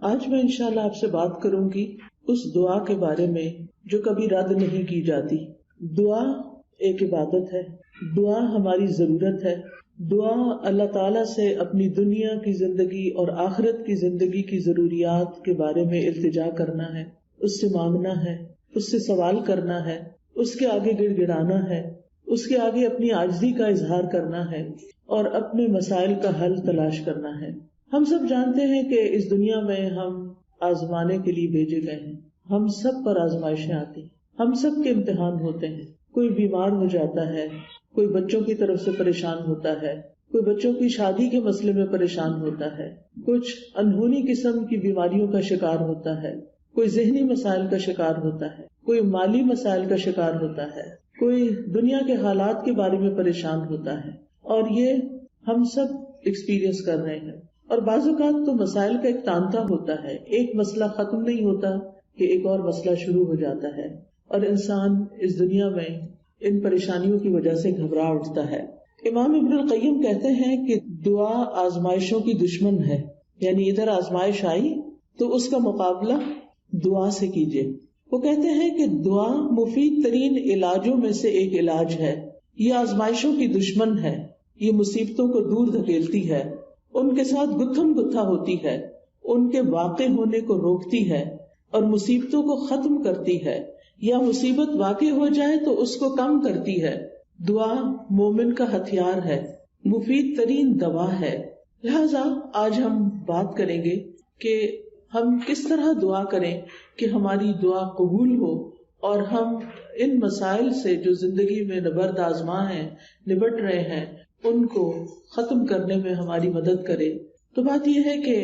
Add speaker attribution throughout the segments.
Speaker 1: آج میں انشاءاللہ آپ سے بات کروں گی اس دعا کے بارے میں جو کبھی رد نہیں کی جاتی. دعا ایک عبادت ہے، دعا ہماری ضرورت ہے. دعا اللہ تعالیٰ سے اپنی دنیا کی زندگی اور آخرت کی زندگی کی ضروریات کے بارے میں التجا کرنا ہے، اس سے مانگنا ہے، اس سے سوال کرنا ہے، اس کے آگے گڑ گڑانا ہے، اس کے آگے اپنی عاجزی کا اظہار کرنا ہے اور اپنے مسائل کا حل تلاش کرنا ہے. ہم سب جانتے ہیں کہ اس دنیا میں ہم آزمانے کے لیے بھیجے گئے ہیں. ہم سب پر آزمائشیں آتی ہیں، ہم سب کے امتحان ہوتے ہیں. کوئی بیمار ہو جاتا ہے، کوئی بچوں کی طرف سے پریشان ہوتا ہے، کوئی بچوں کی شادی کے مسئلے میں پریشان ہوتا ہے، کچھ انہونی قسم کی بیماریوں کا شکار ہوتا ہے، کوئی ذہنی مسائل کا شکار ہوتا ہے، کوئی مالی مسائل کا شکار ہوتا ہے، کوئی دنیا کے حالات کے بارے میں پریشان ہوتا ہے. اور یہ ہم سب ایکسپیرئنس کر رہے ہیں. اور بعض اوقات تو مسائل کا ایک تانتا ہوتا ہے، ایک مسئلہ ختم نہیں ہوتا کہ ایک اور مسئلہ شروع ہو جاتا ہے، اور انسان اس دنیا میں ان پریشانیوں کی وجہ سے گھبرا اٹھتا ہے. امام ابن القیم کہتے ہیں کہ دعا آزمائشوں کی دشمن ہے، یعنی ادھر آزمائش آئی تو اس کا مقابلہ دعا سے کیجیے. وہ کہتے ہیں کہ دعا مفید ترین علاجوں میں سے ایک علاج ہے. یہ آزمائشوں کی دشمن ہے، یہ مصیبتوں کو دور دھکیلتی ہے، ان کے ساتھ گتھم گتھا ہوتی ہے، ان کے واقع ہونے کو روکتی ہے اور مصیبتوں کو ختم کرتی ہے، یا مصیبت واقع ہو جائے تو اس کو کم کرتی ہے. دعا مومن کا ہتھیار ہے، مفید ترین دوا ہے. لہذا آج ہم بات کریں گے کہ ہم کس طرح دعا کریں کہ ہماری دعا قبول ہو اور ہم ان مسائل سے جو زندگی میں نبرد آزما ہیں، نبٹ رہے ہیں، ان کو ختم کرنے میں ہماری مدد کرے. تو بات یہ ہے کہ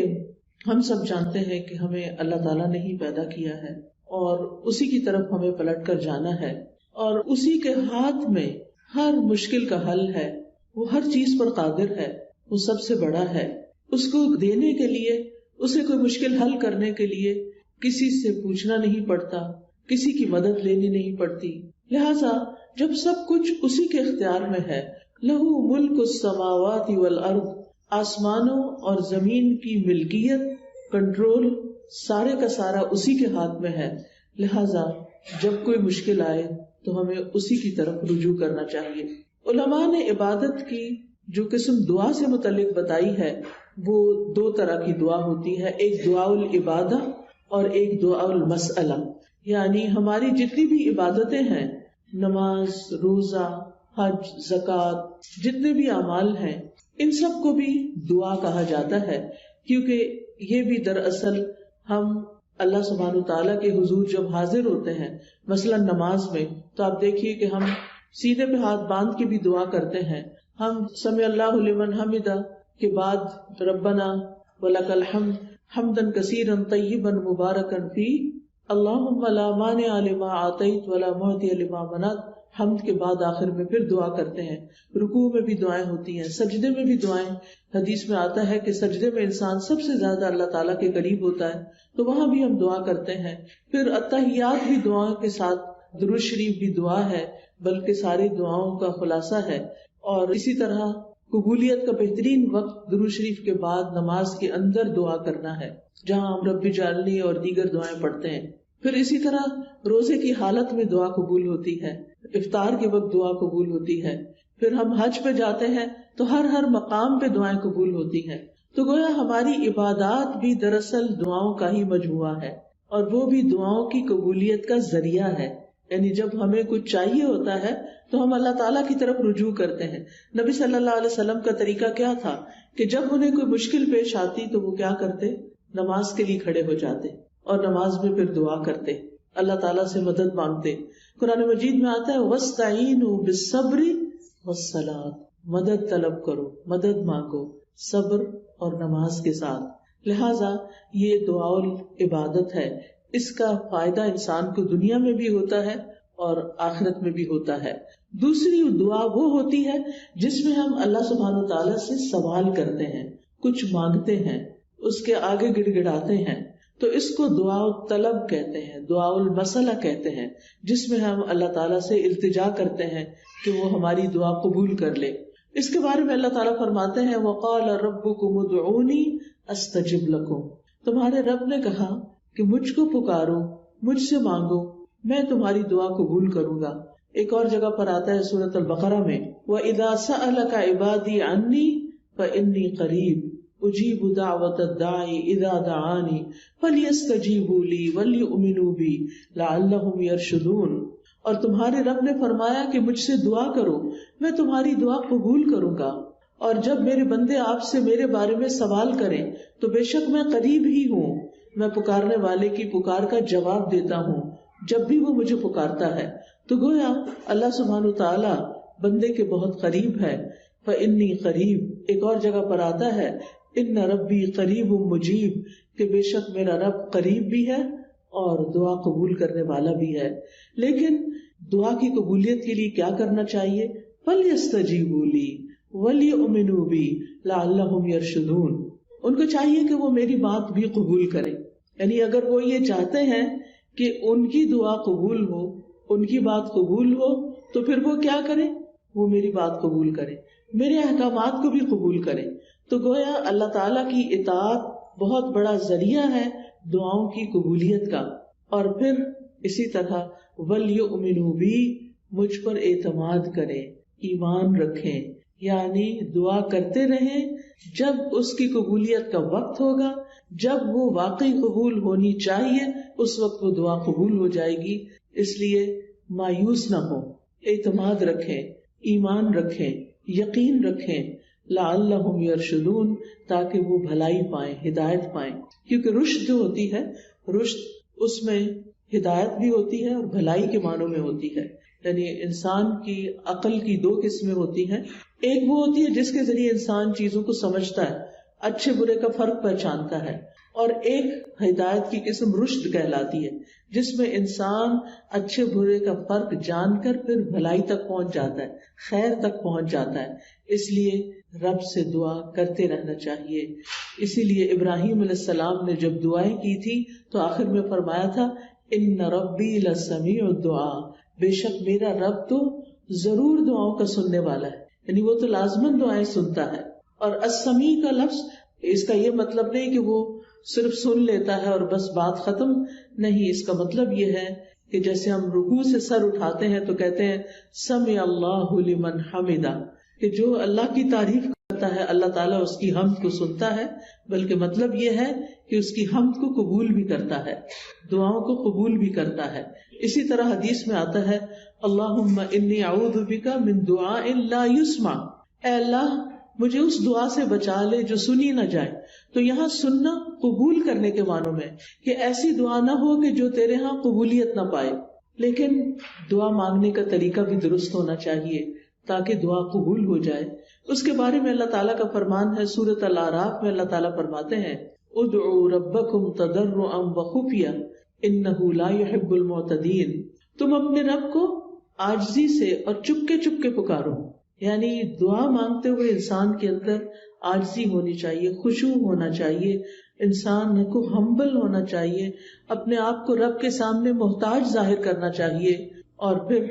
Speaker 1: ہم سب جانتے ہیں کہ ہمیں اللہ تعالیٰ نے ہی پیدا کیا ہے اور اسی کی طرف ہمیں پلٹ کر جانا ہے، اور اسی کے ہاتھ میں ہر مشکل کا حل ہے. وہ ہر چیز پر قادر ہے، وہ سب سے بڑا ہے. اس کو دینے کے لیے، اسے کوئی مشکل حل کرنے کے لیے کسی سے پوچھنا نہیں پڑتا، کسی کی مدد لینی نہیں پڑتی. لہذا جب سب کچھ اسی کے اختیار میں ہے، لہو ملک السماوات والارض، آسمانوں اور زمین کی ملکیت، کنٹرول سارے کا سارا اسی کے ہاتھ میں ہے. لہذا جب کوئی مشکل آئے تو ہمیں اسی کی طرف رجوع کرنا چاہیے. علماء نے عبادت کی جو قسم دعا سے متعلق بتائی ہے وہ دو طرح کی دعا ہوتی ہے، ایک دعا العبادہ اور ایک دعا المسئلہ. یعنی ہماری جتنی بھی عبادتیں ہیں، نماز، روزہ، حج، زکوٰۃ، جتنے بھی اعمال ہیں، ان سب کو بھی دعا کہا جاتا ہے، کیونکہ یہ بھی دراصل ہم اللہ سبحانہ تعالیٰ کے حضور جب حاضر ہوتے ہیں، مثلا نماز میں، تو آپ دیکھیے کہ ہم سینے پہ ہاتھ باندھ کے بھی دعا کرتے ہیں. ہم سمع اللہ لمن حمدہ کے بعد ربنا ولک الحمد حمدا کثیرا طیبا مبارکا فیہ اللہم لا مانع لما اعطیت ولا معطی لما منعت. حمد کے بعد آخر میں پھر دعا کرتے ہیں. رکوع میں بھی دعائیں ہوتی ہیں، سجدے میں بھی دعائیں. حدیث میں آتا ہے کہ سجدے میں انسان سب سے زیادہ اللہ تعالیٰ کے قریب ہوتا ہے، تو وہاں بھی ہم دعا کرتے ہیں. پھر التحیات بھی دعاؤں کے ساتھ، درود شریف بھی دعا ہے، بلکہ ساری دعاؤں کا خلاصہ ہے. اور اسی طرح قبولیت کا بہترین وقت درود شریف کے بعد نماز کے اندر دعا کرنا ہے، جہاں ہم رب اجعلنی اور دیگر دعائیں پڑھتے ہیں. پھر اسی طرح روزے کی حالت میں دعا قبول ہوتی ہے، افطار کے وقت دعا قبول ہوتی ہے. پھر ہم حج پہ جاتے ہیں تو ہر مقام پہ دعائیں قبول ہوتی ہیں. تو گویا ہماری عبادات بھی دراصل دعاؤں کا ہی مجموعہ ہے، اور وہ بھی دعاؤں کی قبولیت کا ذریعہ ہے. یعنی جب ہمیں کچھ چاہیے ہوتا ہے تو ہم اللہ تعالیٰ کی طرف رجوع کرتے ہیں. نبی صلی اللہ علیہ وسلم کا طریقہ کیا تھا کہ جب انہیں کوئی مشکل پیش آتی تو وہ کیا کرتے؟ نماز کے لیے کھڑے ہو جاتے اور نماز میں پھر دعا کرتے، اللہ تعالیٰ سے مدد مانگتے. قرآن مجید میں آتا ہے وَاسْتَعِینُوا بِالصَّبْرِ وَالصَّلَاةِ، مدد طلب کرو، مدد مانگو صبر اور نماز کے ساتھ. لہٰذا یہ دعا العبادت ہے، اس کا فائدہ انسان کو دنیا میں بھی ہوتا ہے اور آخرت میں بھی ہوتا ہے. دوسری دعا وہ ہوتی ہے جس میں ہم اللہ سبحانہ تعالیٰ سے سوال کرتے ہیں، کچھ مانگتے ہیں، اس کے آگے گڑ گڑاتے ہیں. تو اس کو دعا الطلب کہتے ہیں، دعا المسئلہ کہتے ہیں، جس میں ہم اللہ تعالیٰ سے التجا کرتے ہیں کہ وہ ہماری دعا قبول کر لے. اس کے بارے میں اللہ تعالیٰ فرماتے ہیں وَقَالَ رَبُّكُمُ ادْعُونِي أَسْتَجِبْ لَكُمْ. تمہارے رب نے کہا کہ مجھ کو پکارو، مجھ سے مانگو، میں تمہاری دعا قبول کروں گا۔ ایک اور جگہ پر آتا ہے سورۃ البقرہ میں، وَإِذَا سَأَلَكَ عِبَادِي عَنِّي فَإِنِّي قَرِيبٌ أُجِيبُ دَعْوَةَ الدَّاعِ إِذَا دَعَانِ فَلْيَسْتَجِيبُوا لِي وَلْيُؤْمِنُوا بِي لَعَلَّهُمْ يَرْشُدُونَ۔ اور تمہارے رب نے فرمایا کہ مجھ سے دعا کرو، میں تمہاری دعا قبول کروں گا، اور جب میرے بندے آپ سے میرے بارے میں سوال کریں تو بے شک میں قریب ہی ہوں، میں پکارنے والے کی پکار کا جواب دیتا ہوں جب بھی وہ مجھے پکارتا ہے۔ تو گویا اللہ سبحانہ تعالی بندے کے بہت قریب ہے۔ فإنی قریب، ایک اور جگہ پر آتا ہے ان ربی قریب مجیب، کہ بے شک میرا رب قریب بھی ہے اور دعا قبول کرنے والا بھی ہے۔ لیکن دعا کی قبولیت کے لیے کیا کرنا چاہیے؟ فَلْيَسْتَجِيبُوا لِي وَلْيُؤْمِنُوا بِي لَعَلَّهُمْ يَرْشُدُونَ۔ ان کو چاہیے کہ وہ میری بات بھی قبول کریں، یعنی اگر وہ یہ چاہتے ہیں کہ ان کی دعا قبول ہو، ان کی بات قبول ہو، تو پھر وہ کیا کریں؟ وہ میری بات قبول کریں، میرے احکامات کو بھی قبول کریں۔ تو گویا اللہ تعالیٰ کی اطاعت بہت بڑا ذریعہ ہے دعاؤں کی قبولیت کا۔ اور پھر اسی طرح وَلْيُؤْمِنُوا بِي، مجھ پر اعتماد کریں، ایمان رکھیں، یعنی دعا کرتے رہیں، جب اس کی قبولیت کا وقت ہوگا، جب وہ واقعی قبول ہونی چاہیے، اس وقت وہ دعا قبول ہو جائے گی۔ اس لیے مایوس نہ ہو، اعتماد رکھیں، ایمان رکھیں، یقین رکھیں، لعلہم یرشدون، تاکہ وہ بھلائی پائیں، ہدایت پائیں۔ کیونکہ رشد جو ہوتی ہے، رشد اس میں ہدایت بھی ہوتی ہے اور بھلائی کے معنوں میں ہوتی ہے۔ یعنی انسان کی عقل کی دو قسمیں ہوتی ہیں، ایک وہ ہوتی ہے جس کے ذریعے انسان چیزوں کو سمجھتا ہے، اچھے برے کا فرق پہچانتا ہے، اور ایک ہدایت کی قسم رشد کہلاتی ہے، جس میں انسان اچھے برے کا فرق جان کر پھر بھلائی تک پہنچ جاتا ہے، خیر تک پہنچ جاتا ہے۔ اس لیے رب سے دعا کرتے رہنا چاہیے۔ اسی لیے ابراہیم علیہ السلام نے جب دعائیں کی تھی تو آخر میں فرمایا تھا ان ربی لسمیع الدعاء، بے شک میرا رب تو ضرور دعاؤں کا سننے والا ہے، یعنی وہ تو لازماً دعائیں سنتا ہے۔ اور السمیع کا لفظ، اس کا یہ مطلب نہیں کہ وہ صرف سن لیتا ہے اور بس بات ختم، نہیں، اس کا مطلب یہ ہے کہ جیسے ہم رکوع سے سر اٹھاتے ہیں تو کہتے ہیں سمع اللہ لمن حمدہ، کہ جو اللہ کی تعریف کرتا ہے اللہ تعالیٰ اس کی حمد کو سنتا ہے، بلکہ مطلب یہ ہے کہ اس کی حمد کو قبول بھی کرتا ہے، دعاؤں کو قبول بھی کرتا ہے۔ اسی طرح حدیث میں آتا ہے اللہم انی اعوذ بک من دعاء لا یسمع، اے اللہ مجھے اس دعا سے بچا لے جو سنی نہ جائے۔ تو یہاں سننا قبول کرنے کے معنوں میں، کہ ایسی دعا نہ ہو کہ جو تیرے ہاں قبولیت نہ پائے، لیکن دعا مانگنے کا طریقہ بھی درست ہونا چاہیے تاکہ دعا قبول ہو جائے۔ اس کے بارے میں اللہ تعالیٰ کا فرمان ہے سورۃ الاعراف میں، اللہ تعالیٰ فرماتے ہیں ادعوا ربکم تضرعا وخفیا انہ لا يحب المعتدین، تم اپنے رب کو عاجزی سے اور چپکے چپکے پکارو، یعنی دعا مانگتے ہوئے انسان کے اندر عاجزی ہونی چاہیے، خشوع ہونا چاہیے، انسان کو ہمبل ہونا چاہیے، اپنے آپ کو رب کے سامنے محتاج ظاہر کرنا چاہیے۔ اور پھر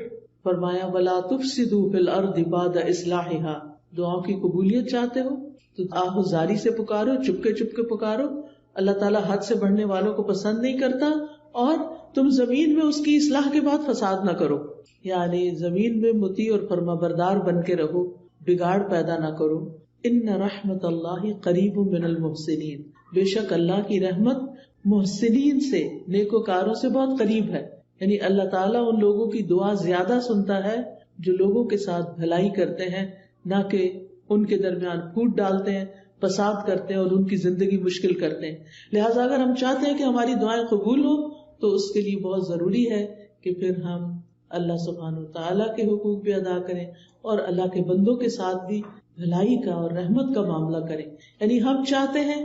Speaker 1: فرمایا وَلَا تُفْسِدُوا فِي الْأَرْضِ بَعْدَ إِصْلَاحِهَا، دعاؤں کی قبولیت چاہتے ہو تو آہوزاری سے پکارو، چپکے چپکے پکارو۔ اللہ تعالیٰ حد سے بڑھنے والوں کو پسند نہیں کرتا، اور تم زمین میں اس کی اصلاح کے بعد فساد نہ کرو، یعنی زمین میں مطیع اور فرمانبردار بن کے رہو، بگاڑ پیدا نہ کرو۔ ان رحمت اللہ قریب من المحسنین، بے شک اللہ کی رحمت محسنین سے، نیکوکاروں سے بہت قریب ہے، یعنی اللہ تعالیٰ ان لوگوں کی دعا زیادہ سنتا ہے جو لوگوں کے ساتھ بھلائی کرتے ہیں، نہ کہ ان کے درمیان پھوٹ ڈالتے ہیں، فساد کرتے ہیں اور ان کی زندگی مشکل کرتے ہیں۔ لہٰذا اگر ہم چاہتے ہیں کہ ہماری دعائیں قبول ہوں تو اس کے لیے بہت ضروری ہے کہ پھر ہم اللہ سبحانہ وتعالیٰ کے حقوق بھی ادا کریں اور اللہ کے بندوں کے ساتھ بھی بھلائی کا اور رحمت کا معاملہ کریں۔ یعنی ہم چاہتے ہیں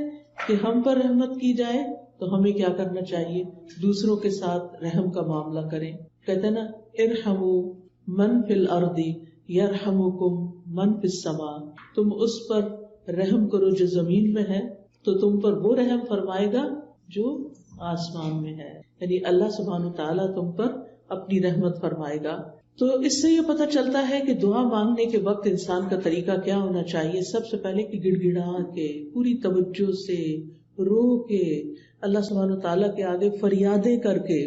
Speaker 1: کہ ہم پر رحمت کی جائے تو ہمیں کیا کرنا چاہیے؟ دوسروں کے ساتھ رحم کا معاملہ کریں۔ کہتے ہیں نا ارحموا من فی الارض یرحمکم من فی السماء، تم اس پر رحم کرو جو زمین میں ہے تو تم پر وہ رحم فرمائے گا جو آسمان میں ہے، یعنی اللہ سبحانہ تعالیٰ تم پر اپنی رحمت فرمائے گا۔ تو اس سے یہ پتہ چلتا ہے کہ دعا مانگنے کے وقت انسان کا طریقہ کیا ہونا چاہیے۔ سب سے پہلے کہ گڑ گڑا کے، پوری توجہ سے، رو کے، اللہ سبحانہ وتعالیٰ کے آگے فریادیں کر کے،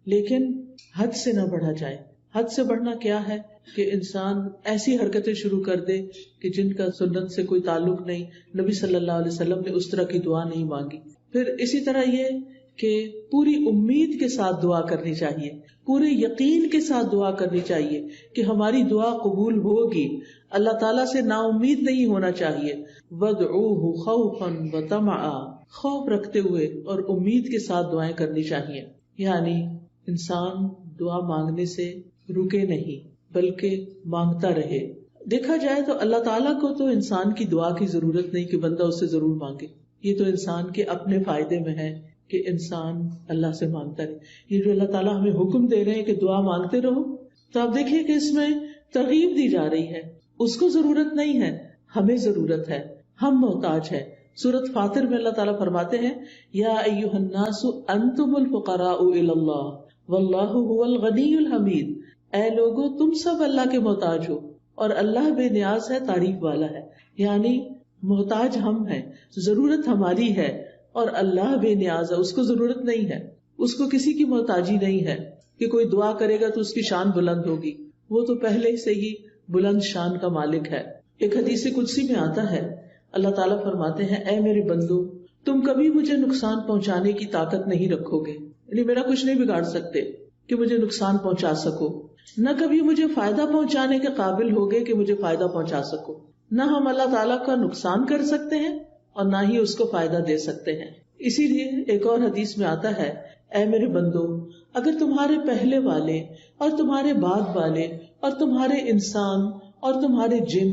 Speaker 1: لیکن حد سے نہ بڑھا جائے. حد سے بڑھنا کیا ہے کہ انسان ایسی حرکتیں شروع کر دے کہ جن کا سنت سے کوئی تعلق نہیں. نبی صلی اللہ علیہ وسلم نے اس طرح کی دعا نہیں مانگی. پھر اسی طرح یہ کہ پوری امید کے ساتھ دعا کرنی چاہیے، پورے یقین کے ساتھ دعا کرنی چاہیے کہ ہماری دعا قبول ہوگی. اللہ تعالیٰ سے نا امید نہیں ہونا چاہیے. وَادْعُوهُ خَوْفًا وَطَمَعًا، خوف رکھتے ہوئے اور امید کے ساتھ دعائیں کرنی چاہیے. یعنی انسان دعا مانگنے سے رکے نہیں بلکہ مانگتا رہے. دیکھا جائے تو اللہ تعالیٰ کو تو انسان کی دعا کی ضرورت نہیں کہ بندہ اس سے ضرور مانگے. یہ تو انسان کے اپنے فائدے میں ہے کہ انسان اللہ سے مانگتا رہے. یہ جو اللہ تعالیٰ ہمیں حکم دے رہے ہیں کہ دعا مانگتے رہو، تو آپ دیکھیے کہ اس میں ترغیب دی جا رہی ہے. اس کو ضرورت نہیں ہے، ہمیں ضرورت ہے، ہم محتاج ہیں. سورۃ فاطر میں اللہ تعالیٰ فرماتے ہیں یا ایھا الناس انتم الفقراء الی اللہ واللہ هو الغنی الحمید. اے لوگو تم سب اللہ کے محتاج ہو اور اللہ بے نیاز ہے، تعریف والا ہے. یعنی محتاج ہم ہیں، ضرورت ہماری ہے اور اللہ بے نیاز ہے، اس کو ضرورت نہیں ہے، اس کو کسی کی محتاجی نہیں ہے کہ کوئی دعا کرے گا تو اس کی شان بلند ہوگی. وہ تو پہلے سے ہی بلند شان کا مالک ہے. ایک حدیث قدسی میں آتا ہے اللہ تعالیٰ فرماتے ہیں اے میرے بندو تم کبھی مجھے نقصان پہنچانے کی طاقت نہیں رکھو گے، یعنی میرا کچھ نہیں بگاڑ سکتے کہ مجھے نقصان پہنچا سکو، نہ کبھی مجھے فائدہ پہنچانے کے قابل ہوگے کہ مجھے فائدہ پہنچا سکو. نہ ہم اللہ تعالیٰ کا نقصان کر سکتے ہیں اور نہ ہی اس کو فائدہ دے سکتے ہیں. اسی لیے ایک اور حدیث میں آتا ہے اے میرے بندو اگر تمہارے پہلے والے اور تمہارے بعد والے اور تمہارے انسان اور تمہارے جن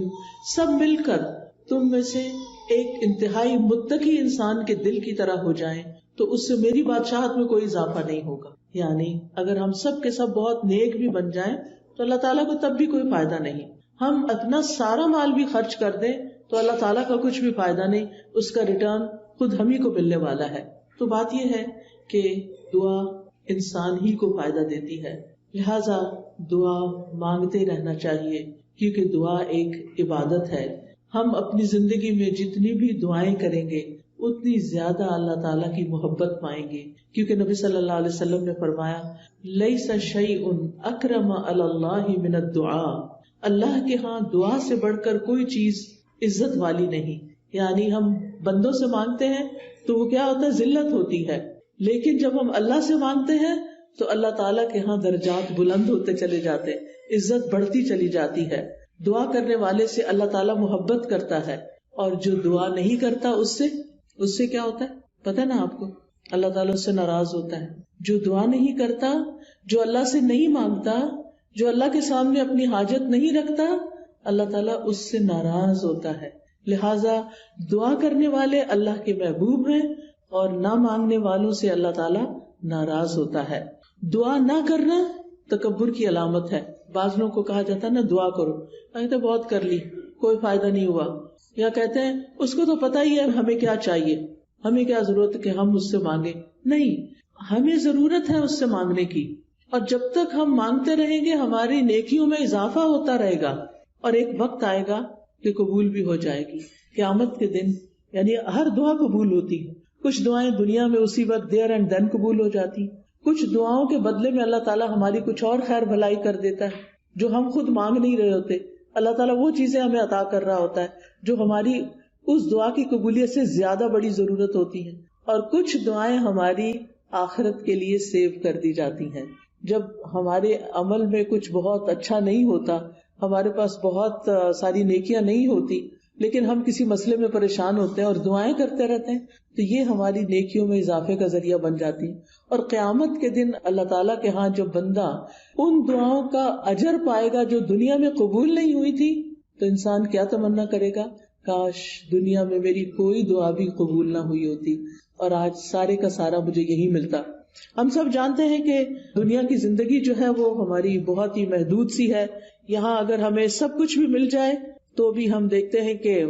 Speaker 1: سب مل کر تم میں سے ایک انتہائی متقی انسان کے دل کی طرح ہو جائیں تو اس سے میری بادشاہت میں کوئی اضافہ نہیں ہوگا. یعنی اگر ہم سب کے سب بہت نیک بھی بن جائیں تو اللہ تعالیٰ کو تب بھی کوئی فائدہ نہیں. ہم اپنا سارا مال بھی خرچ کر دیں تو اللہ تعالیٰ کا کچھ بھی فائدہ نہیں، اس کا ریٹرن خود ہم ہی کو ملنے والا ہے. تو بات یہ ہے کہ دعا انسان ہی کو فائدہ دیتی ہے، لہذا دعا مانگتے رہنا چاہیے کیونکہ دعا ایک عبادت ہے. ہم اپنی زندگی میں جتنی بھی دعائیں کریں گے اتنی زیادہ اللہ تعالیٰ کی محبت پائیں گے، کیونکہ نبی صلی اللہ علیہ وسلم نے فرمایا لیس شیء اکرم علی اللہ من الدعاء، اللہ کے ہاں دعا سے بڑھ کر کوئی چیز عزت والی نہیں. یعنی ہم بندوں سے مانگتے ہیں تو وہ کیا ہوتا ہے، ذلت ہوتی ہے، لیکن جب ہم اللہ سے مانگتے ہیں تو اللہ تعالیٰ کے ہاں درجات بلند ہوتے چلے جاتے ہیں، عزت بڑھتی چلی جاتی ہے. دعا کرنے والے سے اللہ تعالیٰ محبت کرتا ہے اور جو دعا نہیں کرتا اس سے کیا ہوتا ہے پتہ نا آپ کو، اللہ تعالیٰ اس سے ناراض ہوتا ہے. جو دعا نہیں کرتا، جو اللہ سے نہیں مانگتا، جو اللہ کے سامنے اپنی حاجت نہیں رکھتا، اللہ تعالیٰ اس سے ناراض ہوتا ہے. لہٰذا دعا کرنے والے اللہ کے محبوب ہیں اور نہ مانگنے والوں سے اللہ تعالیٰ ناراض ہوتا ہے. دعا نہ کرنا تکبر کی علامت ہے. بعض لوگوں کو کہا جاتا ہے نا دعا کرو، کہتے بہت کر لی کوئی فائدہ نہیں ہوا، یا کہتے ہیں اس کو تو پتہ ہی ہے ہمیں کیا چاہیے، ہمیں کیا ضرورت ہے کہ ہم اس سے مانگیں. نہیں، ہمیں ضرورت ہے اس سے مانگنے کی، اور جب تک ہم مانگتے رہیں گے ہماری نیکیوں میں اضافہ ہوتا رہے گا اور ایک وقت آئے گا کہ قبول بھی ہو جائے گی. قیامت کے دن یعنی ہر دعا قبول ہوتی ہے. کچھ دعائیں دنیا میں اسی وقت دیر اینڈ دین قبول ہو جاتی، کچھ دعاؤں کے بدلے میں اللہ تعالیٰ ہماری کچھ اور خیر بھلائی کر دیتا ہے جو ہم خود مانگ نہیں رہے ہوتے. اللہ تعالیٰ وہ چیزیں ہمیں عطا کر رہا ہوتا ہے جو ہماری اس دعا کی قبولیت سے زیادہ بڑی ضرورت ہوتی ہے. اور کچھ دعائیں ہماری آخرت کے لیے سیو کر دی جاتی ہیں. جب ہمارے عمل میں کچھ بہت اچھا نہیں ہوتا، ہمارے پاس بہت ساری نیکیاں نہیں ہوتی، لیکن ہم کسی مسئلے میں پریشان ہوتے ہیں اور دعائیں کرتے رہتے ہیں تو یہ ہماری نیکیوں میں اضافے کا ذریعہ بن جاتی ہیں. اور قیامت کے دن اللہ تعالیٰ کے ہاں جو بندہ ان دعاؤں کا اجر پائے گا جو دنیا میں قبول نہیں ہوئی تھی، تو انسان کیا تمنا کرے گا، کاش دنیا میں میری کوئی دعا بھی قبول نہ ہوئی ہوتی اور آج سارے کا سارا مجھے یہی ملتا. ہم سب جانتے ہیں کہ دنیا کی زندگی جو ہے وہ ہماری بہت ہی محدود سی ہے. یہاں اگر ہمیں سب کچھ بھی مل جائے تو بھی ہم دیکھتے ہیں کہ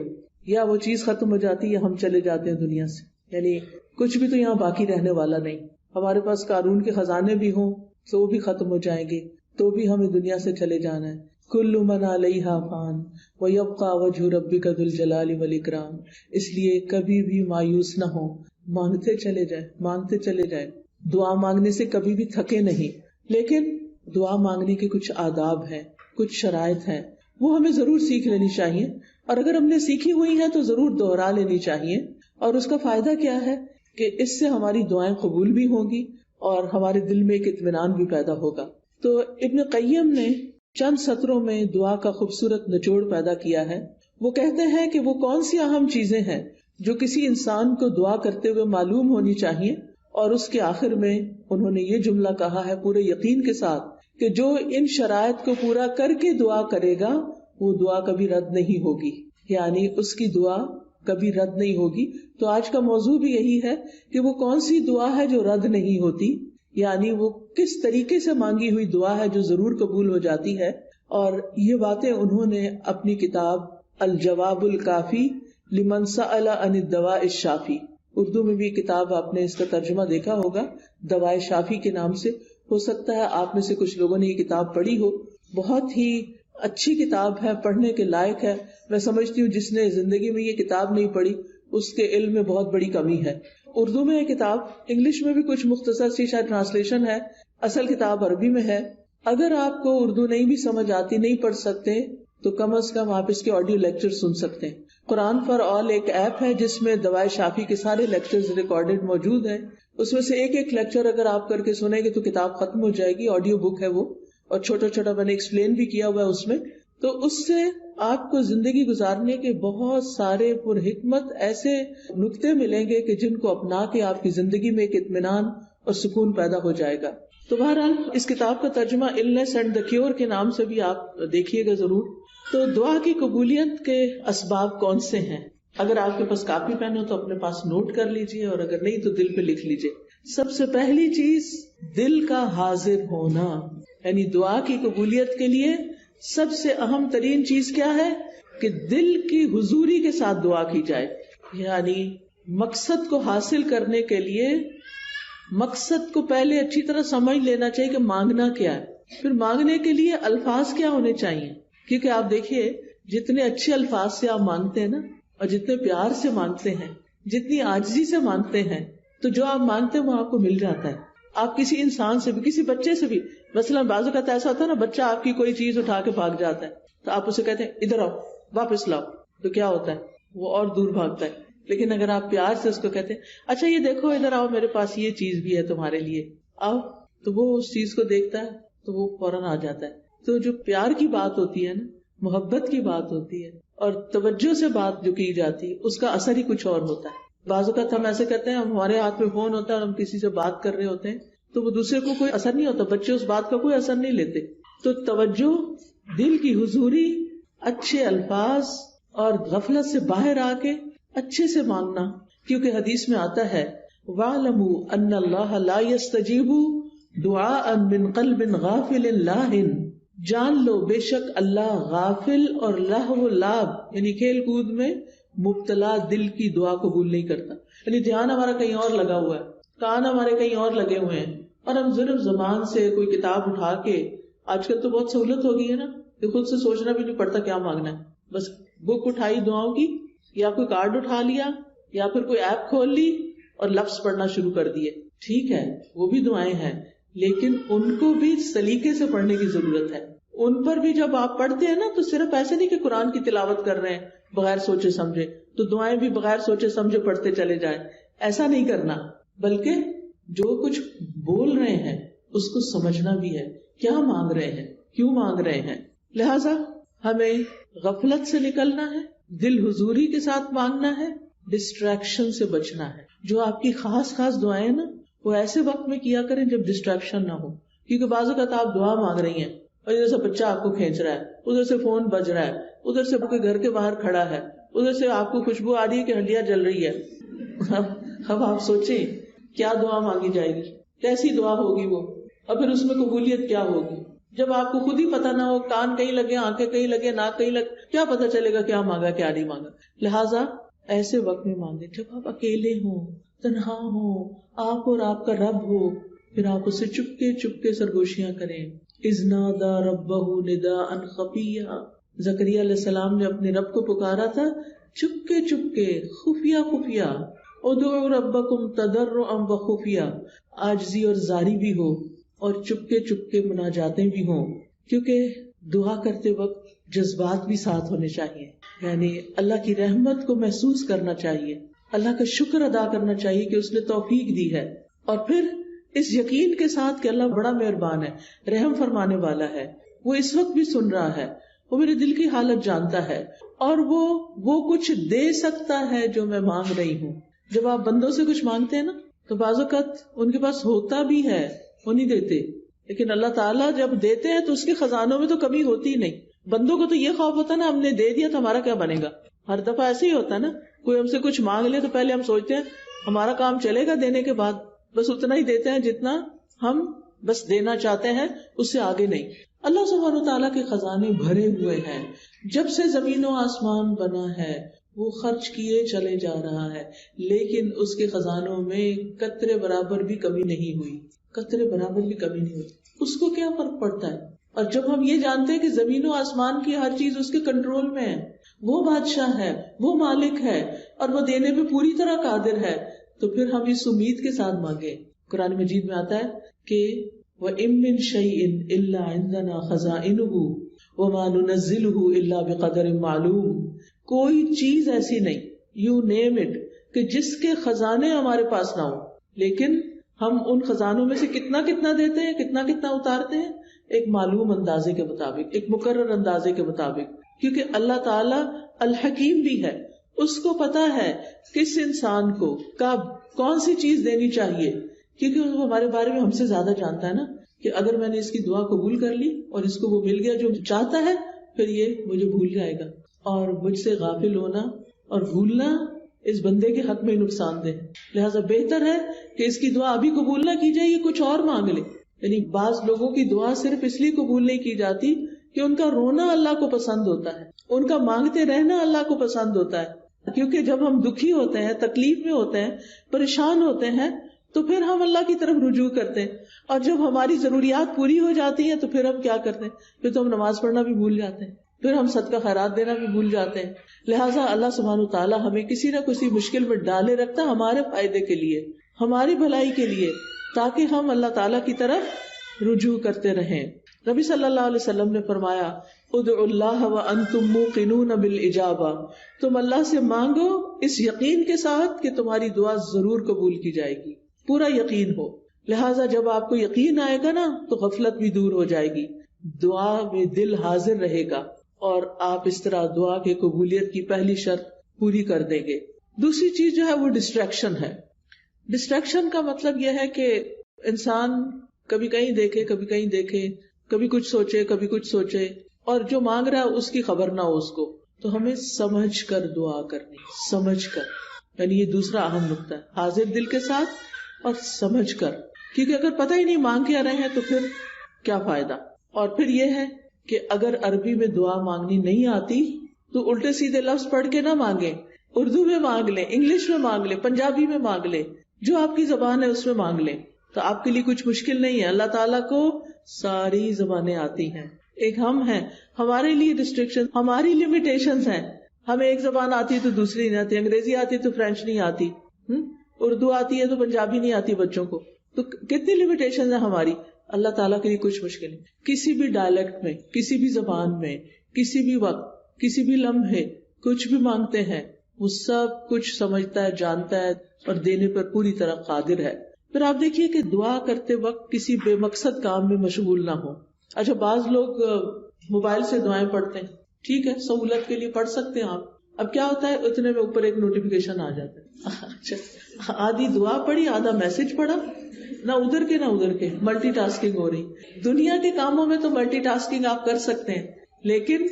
Speaker 1: یا وہ چیز ختم ہو جاتی ہے یا ہم چلے جاتے ہیں دنیا سے. یعنی کچھ بھی تو یہاں باقی رہنے والا نہیں. ہمارے پاس قارون کے خزانے بھی ہوں تو وہ بھی ختم ہو جائیں گے، تو بھی ہمیں دنیا سے چلے جانا ہے. کل من علیہا فان ویبقى وجہ ربک ذو الجلال والاکرام. اس لیے کبھی بھی مایوس نہ ہو، مانگتے چلے جائیں، مانگتے چلے جائیں. دعا مانگنے سے کبھی بھی تھکے نہیں. لیکن دعا مانگنے کے کچھ آداب ہیں، کچھ شرائط ہیں، وہ ہمیں ضرور سیکھ لینی چاہیے. اور اگر ہم نے سیکھی ہوئی ہیں تو ضرور دوہرا لینی چاہیے. اور اس کا فائدہ کیا ہے کہ اس سے ہماری دعائیں قبول بھی ہوں گی اور ہمارے دل میں ایک اطمینان بھی پیدا ہوگا. تو ابن قیم نے چند سطروں میں دعا کا خوبصورت نچوڑ پیدا کیا ہے. وہ کہتے ہیں کہ وہ کون سی اہم چیزیں ہیں جو کسی انسان کو دعا کرتے ہوئے معلوم ہونی چاہیے. اور اس کے آخر میں انہوں نے یہ جملہ کہا ہے پورے یقین کے ساتھ کہ جو ان شرائط کو پورا کر کے دعا کرے گا وہ دعا کبھی رد نہیں ہوگی، یعنی اس کی دعا کبھی رد نہیں ہوگی. تو آج کا موضوع بھی یہی ہے کہ وہ کون سی دعا ہے جو رد نہیں ہوتی، یعنی وہ کس طریقے سے مانگی ہوئی دعا ہے جو ضرور قبول ہو جاتی ہے. اور یہ باتیں انہوں نے اپنی کتاب الجواب الکافی لمن سأل عن الدواء الشافی، اردو میں بھی کتاب آپ نے اس کا ترجمہ دیکھا ہوگا دوائے شافی کے نام سے. ہو سکتا ہے آپ میں سے کچھ لوگوں نے یہ کتاب پڑھی ہو. بہت ہی اچھی کتاب ہے، پڑھنے کے لائق ہے. میں سمجھتی ہوں جس نے زندگی میں یہ کتاب نہیں پڑھی اس کے علم میں بہت بڑی کمی ہے. اردو میں یہ کتاب، انگلش میں بھی کچھ مختصر سی شاید ٹرانسلیشن ہے، اصل کتاب عربی میں ہے. اگر آپ کو اردو نہیں بھی سمجھ آتی، نہیں پڑھ سکتے، تو کم از کم آپ اس کے آڈیو لیکچر سن سکتے ہیں. قرآن فار آل ایک ایپ ہے جس میں دوائے شافی کے سارے لیکچرز ریکارڈڈ موجود ہیں. اس میں سے ایک لیکچر اگر آپ کر کے سنیں گے تو کتاب ختم ہو جائے گی. آڈیو بک ہے وہ، اور چھوٹا چھوٹا میں نے ایکسپلین بھی کیا ہوا ہے اس میں. تو اس سے آپ کو زندگی گزارنے کے بہت سارے پر حکمت ایسے نکتے ملیں گے کہ جن کو اپنا کے آپ کی زندگی میں ایک اطمینان اور سکون پیدا ہو جائے گا. تو بہرحال اس کتاب کا ترجمہ النس اینڈ دا کیور کے نام سے بھی آپ دیکھیے گا ضرور. تو دعا کی قبولیت کے اسباب کون سے ہیں؟ اگر آپ کے پاس کاپی پین ہو تو اپنے پاس نوٹ کر لیجئے، اور اگر نہیں تو دل پہ لکھ لیجئے. سب سے پہلی چیز دل کا حاضر ہونا، یعنی دعا کی قبولیت کے لیے سب سے اہم ترین چیز کیا ہے کہ دل کی حضوری کے ساتھ دعا کی جائے. یعنی مقصد کو حاصل کرنے کے لیے مقصد کو پہلے اچھی طرح سمجھ لینا چاہیے کہ مانگنا کیا ہے. پھر مانگنے کے لیے الفاظ کیا ہونے چاہیے، کیونکہ آپ دیکھیے جتنے اچھے الفاظ سے آپ مانگتے ہیں نا، اور جتنے پیار سے مانگتے ہیں، جتنی عاجزی سے مانگتے ہیں، تو جو آپ مانگتے ہیں وہ آپ کو مل جاتا ہے. آپ کسی انسان سے بھی، کسی بچے سے بھی، مثلا بعض اوقات ایسا ہوتا ہے نا، بچہ آپ کی کوئی چیز اٹھا کے بھاگ جاتا ہے تو آپ اسے کہتے ہیں ادھر آؤ، واپس لاؤ، تو کیا ہوتا ہے، وہ اور دور بھاگتا ہے. لیکن اگر آپ پیار سے اس کو کہتے ہیں اچھا یہ دیکھو ادھر آؤ، میرے پاس یہ چیز بھی ہے تمہارے لیے، آؤ، تو وہ اس چیز کو دیکھتا ہے تو وہ فوراً آ جاتا ہے. تو جو پیار کی بات ہوتی ہے نا، محبت کی بات ہوتی ہے، اور توجہ سے بات جو کی جاتی ہے، اس کا اثر ہی کچھ اور ہوتا ہے. بعض اوقات ہم ایسے کرتے ہیں، ہمارے ہاتھ میں فون ہوتا ہے اور ہم کسی سے بات کر رہے ہوتے ہیں تو وہ دوسرے کو کوئی اثر نہیں ہوتا، بچے اس بات کا کوئی اثر نہیں لیتے. تو توجہ، دل کی حضوری، اچھے الفاظ، اور غفلت سے باہر آ کے اچھے سے مانگنا. کیونکہ حدیث میں آتا ہے وَاعْلَمُوا أَنَّ اللَّهَ لَا يَسْتَجِيبُ دُعَاءً مِّن قَلْبٍ غَافِلٍ لَاهٍ، جان لو بے شک اللہ غافل اور لہو لعب یعنی کھیل کود میں مبتلا دل کی دعا قبول نہیں کرتا. یعنی دھیان ہمارا کہیں اور لگا ہوا ہے، کان ہمارے کہیں اور لگے ہوئے ہیں، اور ہم صرف زبان سے کوئی کتاب اٹھا کے، آج کل تو بہت سہولت ہو گئی ہے نا کہ خود سے سوچنا بھی نہیں پڑتا کیا مانگنا ہے، بس بک اٹھائی دعاؤں کی، یا کوئی کارڈ اٹھا لیا، یا پھر کوئی ایپ کھول لی اور لفظ پڑھنا شروع کر دیے. ٹھیک ہے وہ بھی دعائیں ہیں، لیکن ان کو بھی سلیقے سے پڑھنے کی ضرورت ہے. ان پر بھی جب آپ پڑھتے ہیں نا تو صرف ایسے نہیں کہ قرآن کی تلاوت کر رہے ہیں بغیر سوچے سمجھے تو دعائیں بھی بغیر سوچے سمجھے پڑھتے چلے جائیں، ایسا نہیں کرنا، بلکہ جو کچھ بول رہے ہیں اس کو سمجھنا بھی ہے، کیا مانگ رہے ہیں، کیوں مانگ رہے ہیں. لہذا ہمیں غفلت سے نکلنا ہے، دل حضوری کے ساتھ مانگنا ہے، ڈسٹریکشن سے بچنا ہے. جو آپ کی خاص دعائیں نا وہ ایسے وقت میں کیا کریں جب ڈسٹریکشن نہ ہو. کیونکہ بعض اوقات آپ دعا مانگ رہی ہیں اور ادھر سے بچہ آپ کو کھینچ رہا ہے، ادھر سے فون بج رہا ہے، ادھر سے کوئی گھر کے باہر کھڑا ہے، ادھر سے آپ کو خوشبو آ رہی ہے کہ ہڈیاں جل رہی ہے. اب آپ سوچیں کیا دعا مانگی جائے گی، کیسی دعا ہوگی وہ، اور پھر اس میں قبولیت کیا ہوگی. جب آپ کو خود ہی پتہ نہ ہو، کان کہیں لگے، آنکھیں کہیں لگے، ناک کہیں لگے، کیا پتہ چلے گا کیا مانگا کیا نہیں مانگا. لہٰذا ایسے وقت میں مانگے جب آپ اکیلے ہوں، تنہا ہوں، آپ اور آپ کا رب ہو، پھر آپ اسے چپکے سرگوشیاں کریں. اذ نادى ربه نداء خفيا، زکریا علیہ السلام نے اپنے رب کو پکارا تھا چپکے خفیہ، ادعوا ربکم تضرعا وخفیا، عاجزی اور زاری بھی ہو اور چپکے چپکے مناجاتیں بھی ہوں، کیونکہ دعا کرتے وقت جذبات بھی ساتھ ہونے چاہیے، یعنی اللہ کی رحمت کو محسوس کرنا چاہیے، اللہ کا شکر ادا کرنا چاہیے کہ اس نے توفیق دی ہے، اور پھر اس یقین کے ساتھ کہ اللہ بڑا مہربان ہے، رحم فرمانے والا ہے، وہ اس وقت بھی سن رہا ہے، وہ میرے دل کی حالت جانتا ہے، اور وہ کچھ دے سکتا ہے جو میں مانگ رہی ہوں۔ جب آپ بندوں سے کچھ مانگتے ہیں نا تو بعض اوقات ان کے پاس ہوتا بھی ہے، وہ نہیں دیتے، لیکن اللہ تعالیٰ جب دیتے ہیں تو اس کے خزانوں میں تو کمی ہوتی ہی نہیں۔ بندوں کو تو یہ خوف ہوتا ہے نا، ہم نے دے دیا تو ہمارا کیا بنے گا، ہر دفعہ ایسے ہی ہوتا ہے نا، کوئی ہم سے کچھ مانگ لے تو پہلے ہم سوچتے ہیں ہمارا کام چلے گا دینے کے بعد، بس اتنا ہی دیتے ہیں جتنا ہم بس دینا چاہتے ہیں، اس سے آگے نہیں۔ اللہ سبحانہ وتعالیٰ کے خزانے بھرے ہوئے ہیں، جب سے زمین و آسمان بنا ہے وہ خرچ کیے چلے جا رہا ہے، لیکن اس کے خزانوں میں قطرے برابر بھی کمی نہیں ہوئی، قطرے برابر بھی کمی نہیں ہوئی۔ اس کو کیا فرق پڑتا ہے؟ اور جب ہم یہ جانتے ہیں کہ زمین و آسمان کی ہر چیز اس کے کنٹرول میں ہے، وہ بادشاہ ہے، وہ مالک ہے، اور وہ دینے پہ پوری طرح قادر ہے، تو پھر ہم اس امید کے ساتھ مانگے۔ قرآن مجید میں آتا ہے کہ وَإِن مِّن شَيْءٍ إِلَّا عِندَنَا خَزَائِنُهُ وَمَا نُنَزِّلُهُ إِلَّا بِقَدَرٍ مَّعْلُومٍ، کوئی چیز ایسی نہیں، یو نیم اٹ، کہ جس کے خزانے ہمارے پاس نہ ہو، لیکن ہم ان خزانوں میں سے کتنا کتنا دیتے ہیں، کتنا کتنا اتارتے ہیں، ایک معلوم اندازے کے مطابق، ایک مقرر اندازے کے مطابق، کیونکہ اللہ تعالی الحکیم بھی ہے، اس کو پتا ہے کس انسان کو کب کون سی چیز دینی چاہیے، کیونکہ وہ ہمارے بارے میں ہم سے زیادہ جانتا ہے نا، کہ اگر میں نے اس کی دعا قبول کر لی اور اس کو وہ مل گیا جو چاہتا ہے، پھر یہ مجھے بھول جائے گا، اور مجھ سے غافل ہونا اور بھولنا اس بندے کے حق میں نقصان دہ، لہٰذا بہتر ہے کہ اس کی دعا ابھی قبول نہ کی جائے، یہ کچھ اور مانگ لے۔ یعنی بعض لوگوں کی دعا صرف اس لیے قبول نہیں کی جاتی کہ ان کا رونا اللہ کو پسند ہوتا ہے، ان کا مانگتے رہنا اللہ کو پسند ہوتا ہے، کیونکہ جب ہم دکھی ہوتے ہیں، تکلیف میں ہوتے ہیں، پریشان ہوتے ہیں، تو پھر ہم اللہ کی طرف رجوع کرتے ہیں، اور جب ہماری ضروریات پوری ہو جاتی ہیں تو پھر ہم کیا کرتے ہیں، پھر تو ہم نماز پڑھنا بھی بھول جاتے ہیں، پھر ہم صدقہ خیرات دینا بھی بھول جاتے ہیں۔ لہٰذا اللہ سبحانہ وتعالیٰ ہمیں کسی نہ کسی مشکل میں ڈالے رکھتا ہمارے فائدے کے لیے، ہماری بھلائی کے لیے، تاکہ ہم اللہ تعالیٰ کی طرف رجوع کرتے رہیں۔ نبی صلی اللہ علیہ وسلم نے فرمایا ادعوا اللہ وانتم موقنون بالاجابہ، تم اللہ سے مانگو اس یقین کے ساتھ کہ تمہاری دعا ضرور قبول کی جائے گی، پورا یقین ہو۔ لہٰذا جب آپ کو یقین آئے گا نا تو غفلت بھی دور ہو جائے گی، دعا میں دل حاضر رہے گا، اور آپ اس طرح دعا کے قبولیت کی پہلی شرط پوری کر دیں گے۔ دوسری چیز جو ہے وہ ڈسٹریکشن ہے۔ ڈسٹریکشن کا مطلب یہ ہے کہ انسان کبھی کہیں دیکھے، کبھی کہیں دیکھے، کبھی کچھ سوچے، کبھی کچھ سوچے، اور جو مانگ رہا ہے اس کی خبر نہ ہو اس کو۔ تو ہمیں سمجھ کر دعا کرنی، سمجھ کر، یعنی یہ دوسرا اہم نقطہ ہے، حاضر دل کے ساتھ اور سمجھ کر، کیونکہ اگر پتہ ہی نہیں مانگ کے آ رہے ہیں تو پھر کیا فائدہ۔ اور پھر یہ ہے کہ اگر عربی میں دعا مانگنی نہیں آتی تو الٹے سیدھے لفظ پڑھ کے نہ مانگے، اردو میں مانگ لیں، انگلش میں مانگ لیں، پنجابی میں مانگ لیں، جو آپ کی زبان ہے اس میں مانگ لیں، تو آپ کے لیے کچھ مشکل نہیں ہے۔ اللہ تعالیٰ کو ساری زبانیں آتی ہیں، ایک ہم ہیں، ہمارے لیے ریسٹرکشن، ہماری لمیٹیشنز ہیں، ہمیں ایک زبان آتی ہے تو دوسری نہیں آتی، انگریزی آتی ہے تو فرینچ نہیں آتی، اردو آتی ہے تو پنجابی نہیں آتی بچوں کو، تو کتنی لمیٹیشنز ہیں ہماری۔ اللہ تعالیٰ کے لیے کچھ مشکل نہیں، کسی بھی ڈائلیکٹ میں، کسی بھی زبان میں، کسی بھی وقت، کسی بھی لمحے کچھ بھی مانگتے ہیں، وہ سب کچھ سمجھتا ہے، جانتا ہے، اور دینے پر پوری طرح قادر ہے۔ پھر آپ دیکھیے کہ دعا کرتے وقت کسی بے مقصد کام میں مشغول نہ ہو۔ اچھا بعض لوگ موبائل سے دعائیں پڑھتے ہیں، ٹھیک ہے، سہولت کے لیے پڑھ سکتے ہیں آپ، اب کیا ہوتا ہے اتنے میں اوپر ایک نوٹیفیکیشن آ جاتا ہے، اچھا آدھی دعا پڑھی، آدھا میسج پڑھا، نہ ادھر کے نہ ادھر کے، ملٹی ٹاسکنگ ہو رہی۔ دنیا کے کاموں میں تو ملٹی ٹاسکنگ آپ کر سکتے ہیں، لیکن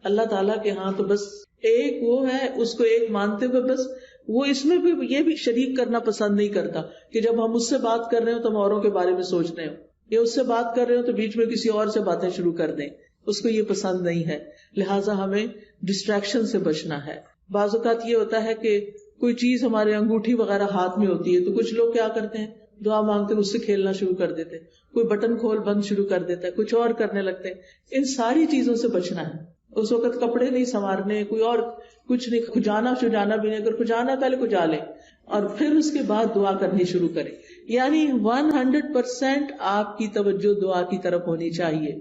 Speaker 1: اللہ تعالیٰ کے ہاں تو بس ایک وہ ہے، اس کو ایک مانتے ہوئے بس وہ اس میں بھی یہ بھی شریک کرنا پسند نہیں کرتا کہ جب ہم اس سے بات کر رہے ہو تو ہم اوروں کے بارے میں سوچ رہے ہو، یا اس سے بات کر رہے ہو تو بیچ میں کسی اور سے باتیں شروع کر دیں، اس کو یہ پسند نہیں ہے۔ لہٰذا ہمیں ڈسٹریکشن سے بچنا ہے۔ بعض اوقات یہ ہوتا ہے کہ کوئی چیز ہمارے انگوٹھی وغیرہ ہاتھ میں ہوتی ہے تو کچھ لوگ کیا کرتے ہیں، دعا مانگتے اس سے کھیلنا شروع کر دیتے، کوئی بٹن کھول بند شروع کر دیتا ہے، کچھ اور کرنے لگتے ہیں۔ ان ساری چیزوں سے بچنا ہے۔ اس وقت کپڑے نہیں سنوارنے، کوئی اور کچھ نہیں، کھجانا شجانا بھی نہیں، اگر کھجانا پہلے کھجا لیں، اور پھر اس کے بعد دعا کرنی شروع کریں. یعنی 100% آپ کی توجہ دعا کی طرف ہونی چاہیے.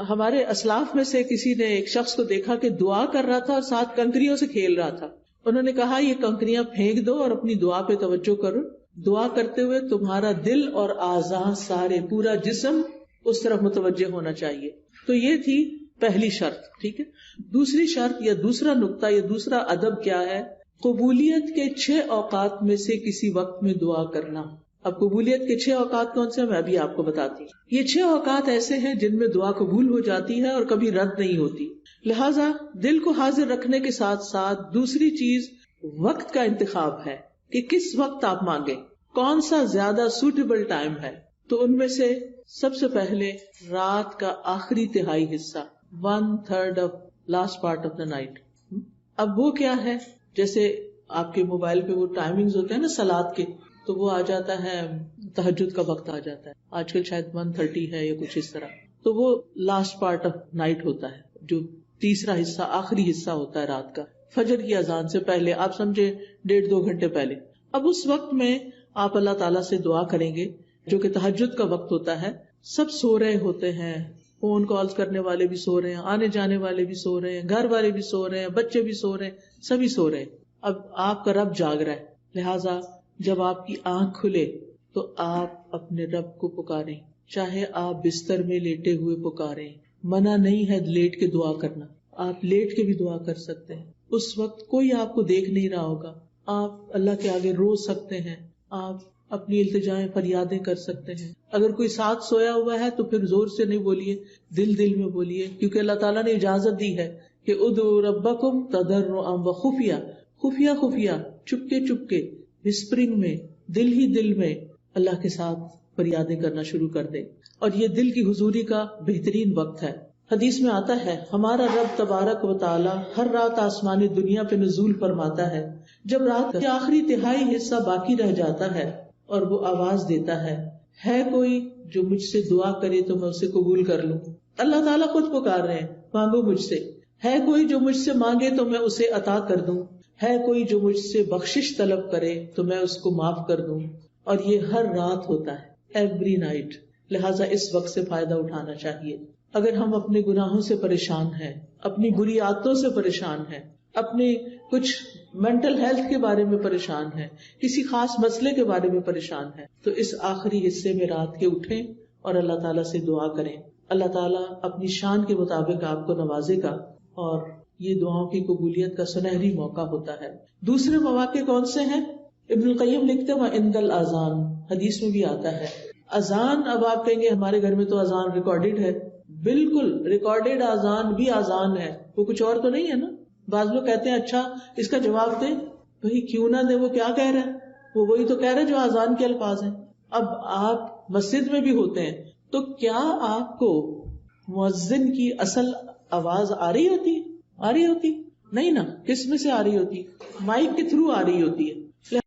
Speaker 1: ہمارے اسلاف میں سے کسی نے ایک شخص کو دیکھا کہ دعا کر رہا تھا اور ساتھ کنکریوں سے کھیل رہا تھا. انہوں نے کہا یہ کنکریاں پھینک دو اور اپنی دعا پہ توجہ کرو. دعا کرتے ہوئے تمہارا دل اور اعضاء سارے پورا جسم اس طرف متوجہ ہونا چاہیے. تو یہ تھی پہلی شرط. ٹھیک ہے. دوسری شرط یا دوسرا نقطہ یا دوسرا ادب کیا ہے؟ قبولیت کے 6 اوقات میں سے کسی وقت میں دعا کرنا. اب قبولیت کے 6 اوقات کون سے ہیں میں ابھی آپ کو بتاتی ہوں. یہ 6 اوقات ایسے ہیں جن میں دعا قبول ہو جاتی ہے اور کبھی رد نہیں ہوتی. لہذا دل کو حاضر رکھنے کے ساتھ ساتھ دوسری چیز وقت کا انتخاب ہے کہ کس وقت آپ مانگیں, کون سا زیادہ سوٹیبل ٹائم ہے. تو ان میں سے سب سے پہلے رات کا آخری تہائی حصہ, 1/3 of last part of the night. اب وہ کیا ہے, جیسے آپ کے موبائل پہ وہ ٹائمنگز ہوتے ہیں نا صلاۃ کے, تو وہ آ جاتا ہے تہجد کا وقت آ جاتا ہے. آج کل شاید 1:30 ہے یا کچھ اس طرح. تو وہ لاسٹ پارٹ آف نائٹ ہوتا ہے, جو تیسرا حصہ آخری حصہ ہوتا ہے رات کا, فجر کی اذان سے پہلے. آپ سمجھے 1.5-2 گھنٹے پہلے. اب اس وقت میں آپ اللہ تعالیٰ سے دعا کریں گے, جو کہ تہجد کا وقت ہوتا ہے. سب سو رہے ہوتے ہیں, فون کالز کرنے والے بھی سو رہے ہیں, آنے جانے والے بھی سو رہے ہیں, گھر والے بھی سو رہے ہیں, بچے بھی سو رہے ہیں, سبھی سو رہے ہیں. اب آپ کا رب جاگ رہا ہے. لہٰذا جب آپ کی آنکھ کھلے تو آپ اپنے رب کو پکاریں, چاہے آپ بستر میں لیٹے ہوئے پکاریں. منع نہیں ہے لیٹ کے دعا کرنا, آپ لیٹ کے بھی دعا کر سکتے ہیں. اس وقت کوئی آپ کو دیکھ نہیں رہا ہوگا, آپ اللہ کے آگے رو سکتے ہیں, آپ اپنی التجائیں فریادیں کر سکتے ہیں. اگر کوئی ساتھ سویا ہوا ہے تو پھر زور سے نہیں بولیے, دل دل میں بولیے, کیونکہ اللہ تعالیٰ نے اجازت دی ہے کہ ادعوا ربکم تضرعا وخفیا, خفیہ خفیہ, چپکے چپکے, وسپرنگ میں, دل ہی دل میں اللہ کے ساتھ فریادیں کرنا شروع کر دیں. اور یہ دل کی حضوری کا بہترین وقت ہے. حدیث میں آتا ہے ہمارا رب تبارک و تعالی ہر رات آسمانی دنیا پہ نزول فرماتا ہے. جب رات کا آخری تہائی حصہ باقی رہ جاتا ہے اور وہ آواز دیتا ہے کوئی جو مجھ سے دعا کرے تو میں اسے قبول کر لوں. اللہ تعالیٰ خود پکار رہے ہیں, مانگو مجھ سے. ہے کوئی جو مجھ سے مانگے تو میں اسے عطا کر دوں. ہے کوئی جو مجھ سے بخشش طلب کرے تو میں اس کو معاف کر دوں. اور یہ ہر رات ہوتا ہے, ایوری نائٹ. لہٰذا اس وقت سے فائدہ اٹھانا چاہیے. اگر ہم اپنے گناہوں سے پریشان ہیں, اپنی بری عادتوں سے پریشان ہیں, اپنی کچھ مینٹل ہیلتھ کے بارے میں پریشان ہیں, کسی خاص مسئلے کے بارے میں پریشان ہیں, تو اس آخری حصے میں رات کے اٹھیں اور اللہ تعالیٰ سے دعا کریں. اللہ تعالیٰ اپنی شان کے مطابق آپ کو نوازے گا, اور یہ دعاؤں کی قبولیت کا سنہری موقع ہوتا ہے. دوسرے مواقع کون سے ہیں؟ ابن القیم لکھتے ہیں عند الاذان, حدیث میں بھی آتا ہے اذان. اب آپ کہیں گے ہمارے گھر میں تو اذان ریکارڈیڈ ہے. بالکل ریکارڈیڈ اذان بھی اذان ہے, وہ کچھ اور تو نہیں ہے نا. بعض لوگ کہتے ہیں اچھا اس کا جواب دیں. بھائی کیوں نہ دے, وہ کیا کہہ رہا ہے, وہ وہی تو کہہ رہا ہے جو اذان کے الفاظ ہیں. اب آپ مسجد میں بھی ہوتے ہیں تو کیا آپ کو مؤذن کی اصل آواز آ رہی ہوتی نہیں نا. کس میں سے آ رہی ہوتی؟ مائک کے تھرو آ رہی ہوتی ہے.